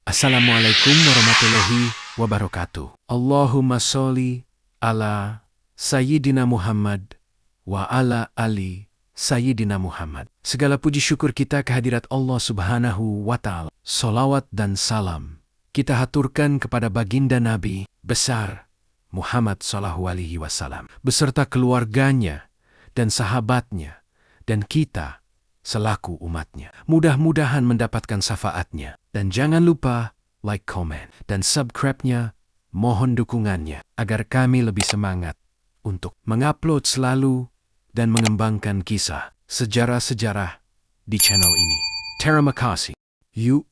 Assalamualaikum warahmatullahi wabarakatuh. Allahumma sholli ala Sayyidina Muhammad wa ala ali Sayyidina Muhammad. Segala puji syukur kita kehadirat Allah Subhanahu wa Ta'ala. Salawat dan salam kita haturkan kepada baginda Nabi besar Muhammad sallallahu alaihi wasallam beserta keluarganya dan sahabatnya dan kita selaku umatnya. Mudah-mudahan mendapatkan syafaatnya. Dan jangan lupa like, comment, dan subscribe-nya. Mohon dukungannya agar kami lebih semangat untuk mengupload selalu dan mengembangkan kisah sejarah-sejarah di channel ini. Terima kasih. Yuk,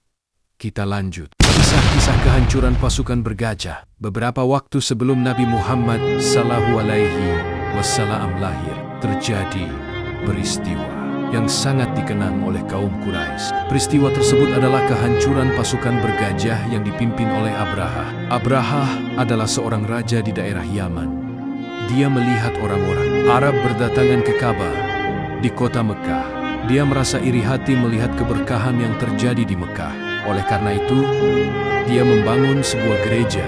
kita lanjut. Kisah-kisah kehancuran pasukan bergajah. Beberapa waktu sebelum Nabi Muhammad sallallahu alaihi wasallam lahir, terjadi peristiwa yang sangat dikenang oleh kaum Quraisy. Peristiwa tersebut adalah kehancuran pasukan bergajah yang dipimpin oleh Abraha. Abraha adalah seorang raja di daerah Yaman. Dia melihat orang-orang Arab berdatangan ke Ka'bah di kota Mekah. Dia merasa iri hati melihat keberkahan yang terjadi di Mekah. Oleh karena itu, dia membangun sebuah gereja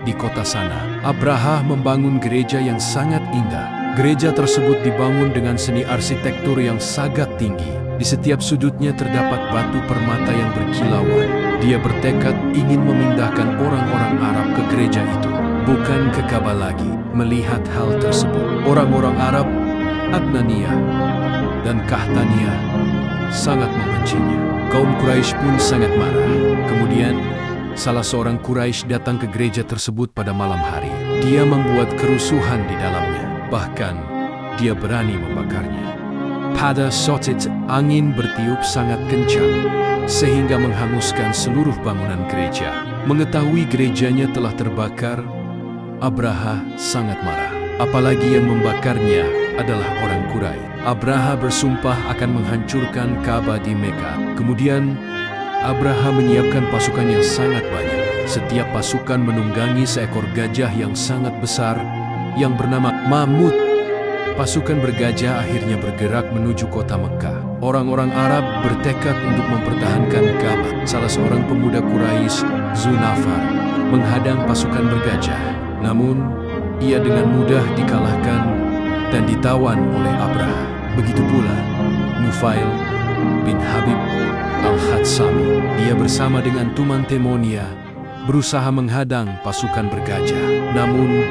di kota sana. Abraha membangun gereja yang sangat indah. Gereja tersebut dibangun dengan seni arsitektur yang sangat tinggi. Di setiap sudutnya terdapat batu permata yang berkilauan. Dia bertekad ingin memindahkan orang-orang Arab ke gereja itu, bukan ke Ka'bah lagi. Melihat hal tersebut, orang-orang Arab, Adnaniyah dan Kahtaniyah sangat membencinya. Kaum Quraisy pun sangat marah. Kemudian, salah seorang Quraisy datang ke gereja tersebut pada malam hari. Dia membuat kerusuhan di dalamnya. Bahkan, dia berani membakarnya. Pada saat itu, angin bertiup sangat kencang, sehingga menghanguskan seluruh bangunan gereja. Mengetahui gerejanya telah terbakar, Abraha sangat marah. Apalagi yang membakarnya adalah orang Quraisy. Abraha bersumpah akan menghancurkan Ka'bah di Mekah. Kemudian, Abraha menyiapkan pasukan yang sangat banyak. Setiap pasukan menunggangi seekor gajah yang sangat besar yang bernama Mamut. Pasukan bergajah akhirnya bergerak menuju kota Mekah. Orang-orang Arab bertekad untuk mempertahankan Ka'bah. Salah seorang pemuda Quraisy, Zunafar, menghadang pasukan bergajah. Namun, ia dengan mudah dikalahkan dan ditawan oleh Abraha. Begitu pula Nufail bin Habib al-Hatsami. Dia bersama dengan Tuman Temonia berusaha menghadang pasukan bergajah. Namun,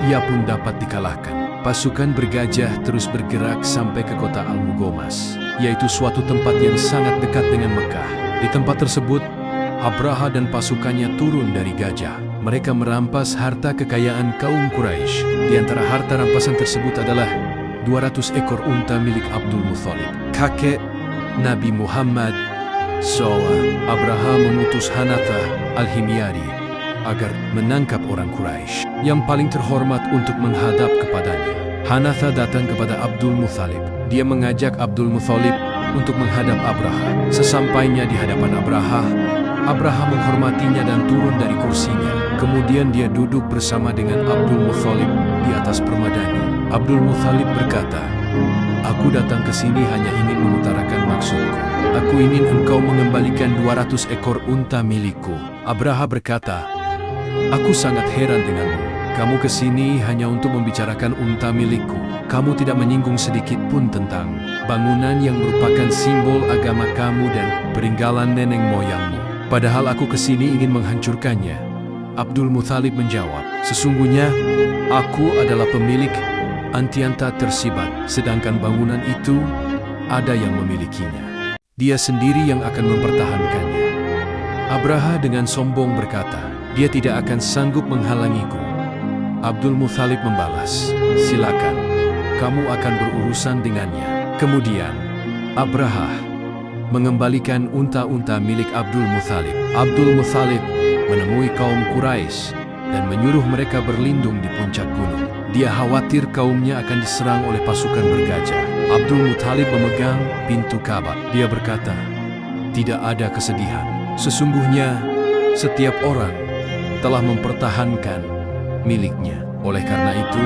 ia pun dapat dikalahkan. Pasukan bergajah terus bergerak sampai ke kota Al-Mugomas, yaitu suatu tempat yang sangat dekat dengan Mekah. Di tempat tersebut, Abraha dan pasukannya turun dari gajah. Mereka merampas harta kekayaan kaum Quraisy. Di antara harta rampasan tersebut adalah 200 ekor unta milik Abdul Muthalib, kakek Nabi Muhammad SAW. Abraha mengutus Hanatha al-Himyari agar menangkap orang Quraisy yang paling terhormat untuk menghadap kepadanya. Hanatha datang kepada Abdul Muthalib. Dia mengajak Abdul Muthalib untuk menghadap Abraha. Sesampainya di hadapan Abraha, Abraha menghormatinya dan turun dari kursinya. Kemudian dia duduk bersama dengan Abdul Muthalib di atas permadani. Abdul Muthalib berkata, "Aku datang ke sini hanya ingin mengutarakan maksudku. Aku ingin engkau mengembalikan 200 ekor unta milikku." Abraha berkata, "Aku sangat heran denganmu. Kamu ke sini hanya untuk membicarakan unta milikku. Kamu tidak menyinggung sedikit pun tentang bangunan yang merupakan simbol agama kamu dan peninggalan nenek moyangmu. Padahal aku ke sini ingin menghancurkannya." Abdul Muthalib menjawab, "Sesungguhnya, aku adalah pemilik Antianta Tersibat, sedangkan bangunan itu ada yang memilikinya. Dia sendiri yang akan mempertahankannya." Abraha dengan sombong berkata, "Dia tidak akan sanggup menghalangiku." Abdul Muthalib membalas, "Silakan, kamu akan berurusan dengannya." Kemudian, Abraha mengembalikan unta-unta milik Abdul Muthalib. Abdul Muthalib menemui kaum Quraisy dan menyuruh mereka berlindung di puncak gunung. Dia khawatir kaumnya akan diserang oleh pasukan bergajah. Abdul Muthalib memegang pintu Ka'bah. Dia berkata, "Tidak ada kesedihan. Sesungguhnya, setiap orang telah mempertahankan miliknya. Oleh karena itu,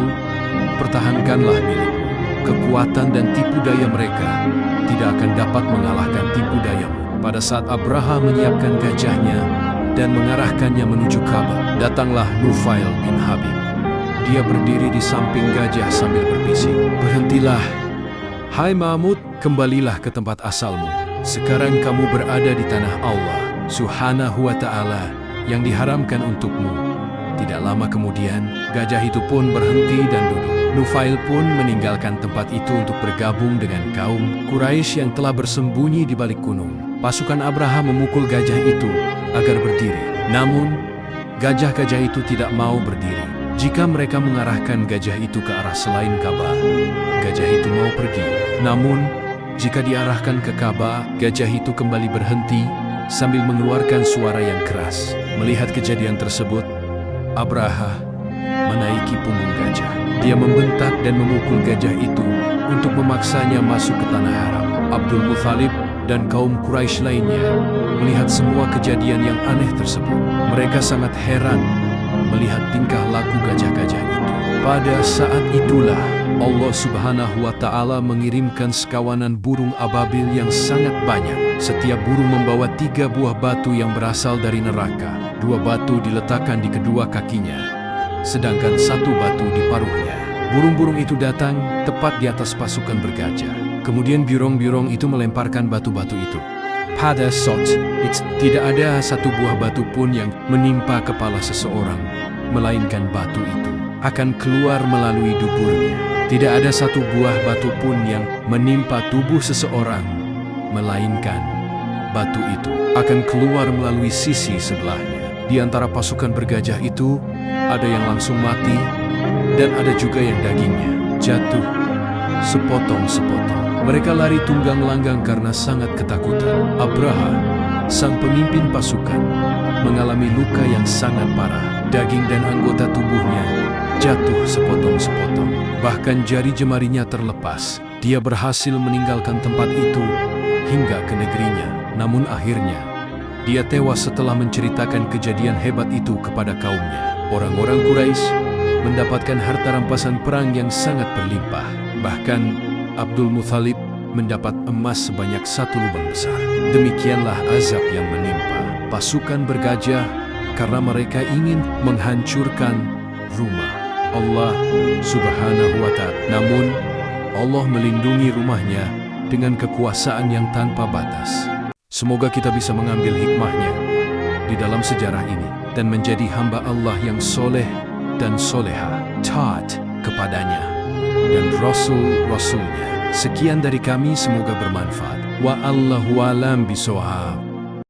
pertahankanlah milikmu. Kekuatan dan tipu daya mereka tidak akan dapat mengalahkan tipu dayamu." Pada saat Abraha menyiapkan gajahnya dan dan mengarahkannya menuju Ka'bah. Datanglah Nufail bin Habib. Dia berdiri di samping gajah sambil berbisik, "Berhentilah. Hai Mahmud, kembalilah ke tempat asalmu. Sekarang kamu berada di tanah Allah Subhanahu wa Ta'ala yang diharamkan untukmu." Tidak lama kemudian, gajah itu pun berhenti dan duduk. Nufail pun meninggalkan tempat itu untuk bergabung dengan kaum Quraisy yang telah bersembunyi di balik gunung. Pasukan Abraha memukul gajah itu agar berdiri. Namun, gajah-gajah itu tidak mau berdiri. Jika mereka mengarahkan gajah itu ke arah selain Ka'bah, gajah itu mau pergi. Namun, jika diarahkan ke Ka'bah, gajah itu kembali berhenti sambil mengeluarkan suara yang keras. Melihat kejadian tersebut, Abraha menaiki punggung gajah. Dia membentak dan memukul gajah itu untuk memaksanya masuk ke tanah haram. Abdul Muthalib dan kaum Quraisy lainnya melihat semua kejadian yang aneh tersebut. Mereka sangat heran melihat tingkah laku gajah-gajah itu. Pada saat itulah Allah Subhanahu wa Ta'ala mengirimkan sekawanan burung ababil yang sangat banyak. Setiap burung membawa 3 buah batu yang berasal dari neraka. 2 batu diletakkan di kedua kakinya, sedangkan 1 batu di paruhnya. Burung-burung itu datang tepat di atas pasukan bergajah. Kemudian burung-burung itu melemparkan batu-batu itu. Pada saat itu tidak ada 1 buah batu pun yang menimpa kepala seseorang, melainkan batu itu akan keluar melalui duburnya. Tidak ada 1 buah batu pun yang menimpa tubuh seseorang, melainkan batu itu akan keluar melalui sisi sebelahnya. Di antara pasukan bergajah itu, ada yang langsung mati, dan ada juga yang dagingnya jatuh sepotong-sepotong. Mereka lari tunggang langgang karena sangat ketakutan. Abraha, sang pemimpin pasukan, mengalami luka yang sangat parah. Daging dan anggota tubuhnya jatuh sepotong-sepotong. Bahkan jari jemarinya terlepas. Dia berhasil meninggalkan tempat itu hingga ke negerinya. Namun akhirnya, dia tewas setelah menceritakan kejadian hebat itu kepada kaumnya. Orang-orang Quraisy mendapatkan harta rampasan perang yang sangat berlimpah. Bahkan Abdul Muthalib mendapat emas sebanyak 1 lubang besar. Demikianlah azab yang menimpa pasukan bergajah karena mereka ingin menghancurkan rumah Allah Subhanahu wa Ta'ala. Namun, Allah melindungi rumahnya dengan kekuasaan yang tanpa batas. Semoga kita bisa mengambil hikmahnya di dalam sejarah ini dan menjadi hamba Allah yang soleh dan soleha, taat kepadanya dan Rasul-Rasulnya. Sekian dari kami, semoga bermanfaat. Wa'allahu a'lam bishawab.